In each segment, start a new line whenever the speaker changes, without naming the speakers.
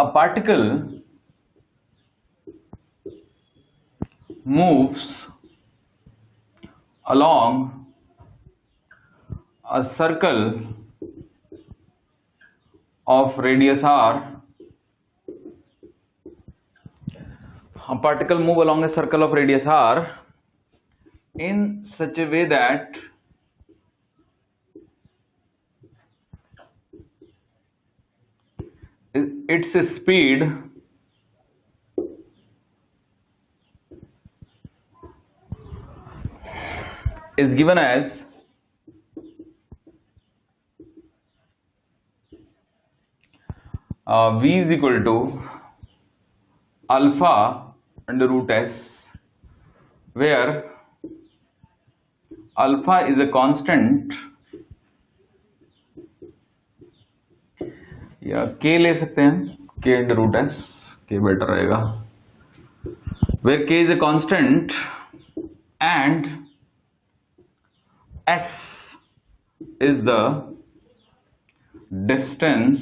a particle moves along a circle of radius r. A particle move along a circle of radius r in such a way that its speed is given as v is equal to alpha under root s, where alpha is a constant, या k ले सकते हैं, k under root s, k better रहेगा, where k is a constant and s is the distance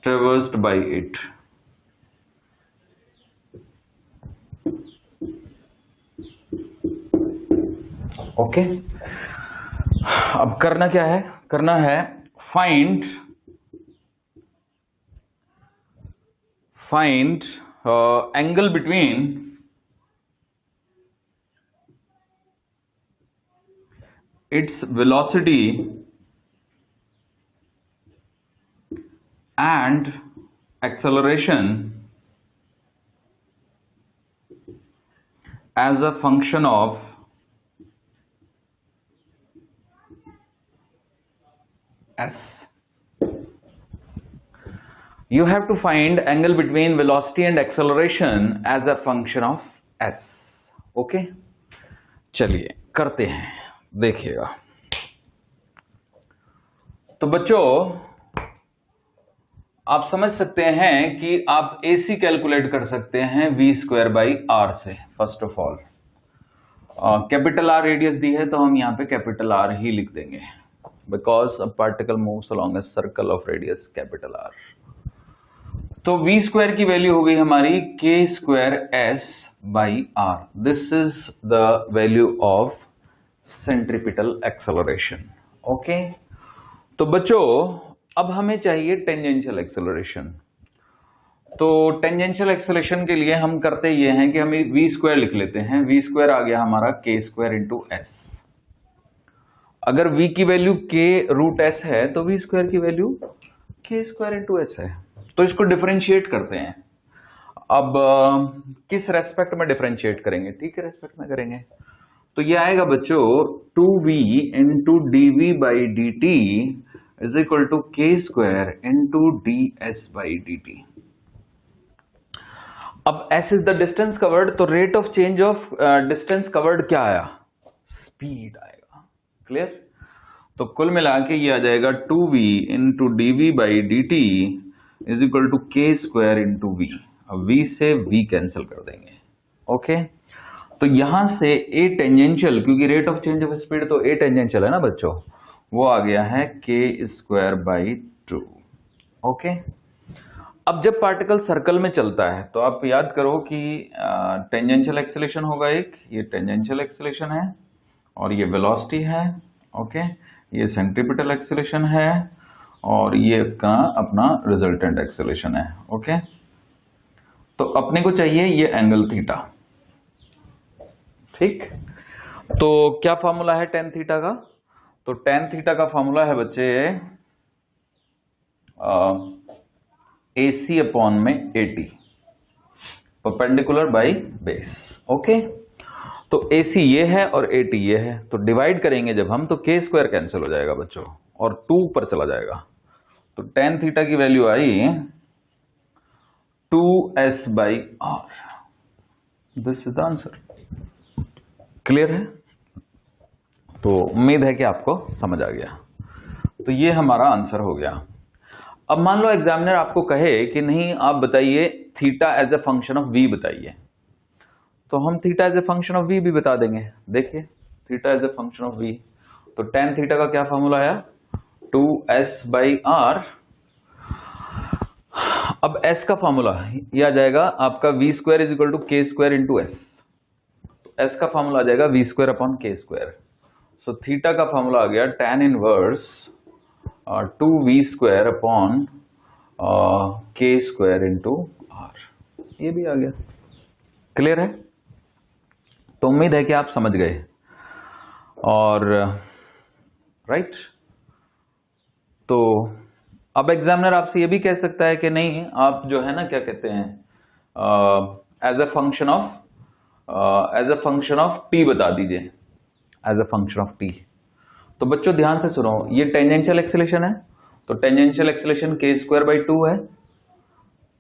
traversed by it. Okay अब करना क्या है, करना है find angle between its velocity and acceleration as a function of s. You have to find angle between velocity and acceleration as a function of s. Okay चलिए करते हैं, देखिएगा। तो बच्चों आप समझ सकते हैं कि आप AC कैलकुलेट कर सकते हैं v²/r से। First of all capital R radius दी है तो हम यहाँ पे कैपिटल R ही लिख देंगे, because a particle moves along a circle of radius capital R। तो v² की वैल्यू हो गई हमारी k²s/r। This is the value of centripetal acceleration. Okay तो बच्चों अब हमें चाहिए टेंजेंशियल एक्सेलरेशन। तो टेंजेंशियल एक्सेलरेशन के लिए हम करते ये हैं कि हम v² लिख लेते हैं। v² आ गया हमारा k² इंटू s। अगर v की वैल्यू k√s है तो v² की वैल्यू k² इंटू s है। तो इसको डिफरेंशिएट करते हैं। अब किस रेस्पेक्ट में डिफरेंशिएट करेंगे, ठीक है रेस्पेक्ट में करेंगे। तो ये आएगा बच्चों 2v into dv/dt is equal to k² into ds/dt। अब s is the distance covered, तो rate of change of distance covered क्या आया, स्पीड आएगा। क्लियर। तो कुल मिला के ये आ जाएगा 2v into dv/dt is equal to k² into v। अब v से v कैंसिल कर देंगे। ओके तो यहां से a टेंजेंशियल, क्योंकि rate of change of speed तो a टेंजेंशियल है ना बच्चों, वो आ गया है k²/2। ओके अब जब पार्टिकल सर्कल में चलता है तो आप याद करो कि टेंजेंशियल एक्सेलरेशन होगा एक, ये टेंजेंशियल एक्सेलरेशन है और ये वेलोसिटी है। ओके ये सेंट्रीपिटल एक्सेलरेशन है और ये का अपना रिजल्टेंट एक्सेलरेशन है। ओके तो अपने को चाहिए ये एंगल थीटा। ठीक तो क्या फॉर्मूला है tan थीटा का, तो tan थीटा का फॉर्मूला है बच्चे AC अपॉन में AT, perpendicular by base. Okay तो AC ये है और AT ये है, तो डिवाइड करेंगे जब हम तो k² कैंसिल हो जाएगा बच्चों और 2 पर चला जाएगा। तो tan थीटा की value I 2s/r। This is the answer. Clear है। तो उम्मीद है कि आपको समझ आ गया। तो ये हमारा आंसर हो गया। अब मान लो एग्जामिनर आपको कहे कि नहीं आप बताइए theta as a function of v बताइए, तो हम theta as a function of v भी बता देंगे। देखिए theta as a function of v, तो tan थीटा का क्या फॉर्मूला आया 2s/r अब s का फॉर्मूला ये आ जाएगा आपका v square is equal to k square into s. तो s का फॉर्मूला आ जाएगा v square upon k square. So theta का फॉर्मूला आ गया tan inverse 2v square upon k square into r। ये भी आ गया। क्लियर है? तो उम्मीद है कि आप समझ गए। और राइट, तो अब एग्जामिनर आपसे ये भी कह सकता है कि नहीं, आप जो है ना क्या कहते हैं, as a function of t बता दीजिए, as a function of t. तो बच्चों ध्यान से सुनो, ये टेंजेंशियल एक्सेलेरेशन है, तो tangential acceleration k square by 2 है,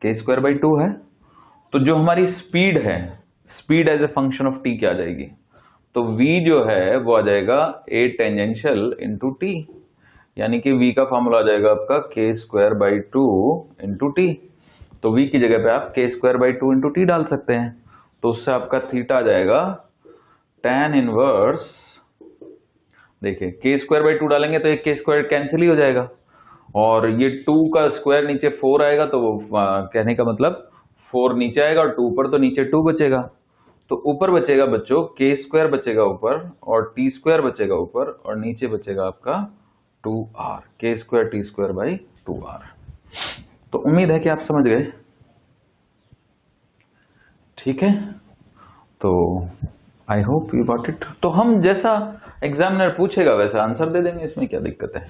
k स्क्वायर बाई 2 है। तो जो हमारी स्पीड है, speed as a function of t क्या आ जाएगी, तो v जो है वो आ जाएगा a टेंजेंशियल इंटू टी, यानी कि v का फॉर्मूला आ जाएगा आपका k square by 2 into T. तो v की जगह पे आप k square by 2 into T डाल सकते हैं। तो उससे आपका थीटा आ जाएगा tan इनवर्स, देखिए k स्क्वायर बाई 2 डालेंगे तो एक k स्क्वायर कैंसिल ही हो जाएगा, और ये 2 का स्क्वायर नीचे 4 आएगा, तो कहने का मतलब 4 नीचे आएगा और 2 ऊपर, तो नीचे 2 बचेगा। तो ऊपर बचेगा बच्चों k स्क्वायर बचेगा ऊपर, और t स्क्वायर बचेगा ऊपर, और नीचे बचेगा आपका 2r, k square t square by 2r। तो उम्मीद है कि आप समझ गए। ठीक है, तो I hope you got it. तो हम जैसा एग्जामिनर पूछेगा वैसा आंसर दे देंगे, इसमें क्या दिक्कत है।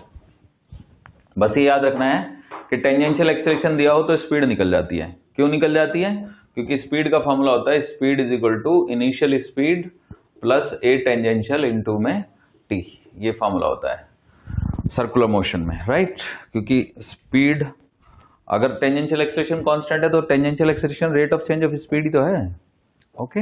बस ये याद रखना है कि टेंजेंशियल एक्सेलेरेशन दिया हो तो स्पीड निकल जाती है। क्यों निकल जाती है? क्योंकि स्पीड का फॉर्मूला होता है speed is equal to initial speed plus a tangential into में t। ये फॉर्मूला होता है सर्कुलर मोशन में, राइट। क्योंकि स्पीड, अगर टेंजेंशियल एक्सेलेरेशन कांस्टेंट है तो tangential acceleration rate of change of speed ही तो है। ओके।